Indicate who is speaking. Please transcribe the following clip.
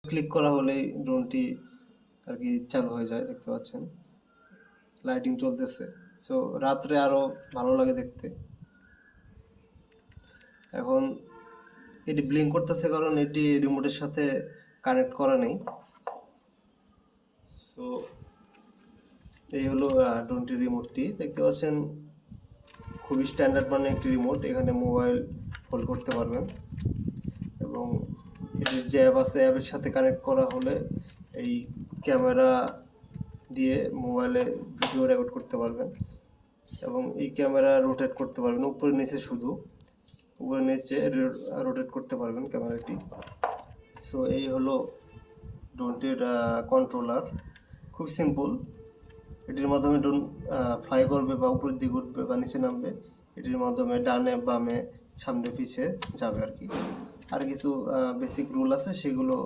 Speaker 1: Click করা হলেই ড্রোনটি আর কি চালু হয়ে যায়, দেখতে পাচ্ছেন লাইটিং চলতেছে। সো রাত্রে আরও ভালো লাগে দেখতে। এখন এটি ব্লিঙ্ক করতেছে কারণ এটি রিমোটের সাথে কানেক্ট করা নেই। সো এই হলো ড্রোনটির রিমোটটি, দেখতে পাচ্ছেন খুবই স্ট্যান্ডার্ড মানের একটি রিমোট। এখানে মোবাইল হোল্ড করতে পারবেন এবং এটির যে অ্যাপ আছে অ্যাপের সাথে কানেক্ট করা হলে এই ক্যামেরা দিয়ে মোবাইলে ভিডিও রেকর্ড করতে পারবেন এবং এই ক্যামেরা রোটেট করতে পারবেন উপরে নিচে, শুধু উপরে নিচে রোটেট করতে পারবেন ক্যামেরাটি। সো এই হলো ড্রোনটির কন্ট্রোলার, খুব সিম্পল। এটির মাধ্যমে ড্রোন ফ্লাই করবে বা উপরের দিকে উঠবে বা নিচে নামবে। এটির মাধ্যমে ডানে বামে সামনে পিছে যাবে আর কি। আর কিছু বেসিক রুল আছে, সেগুলো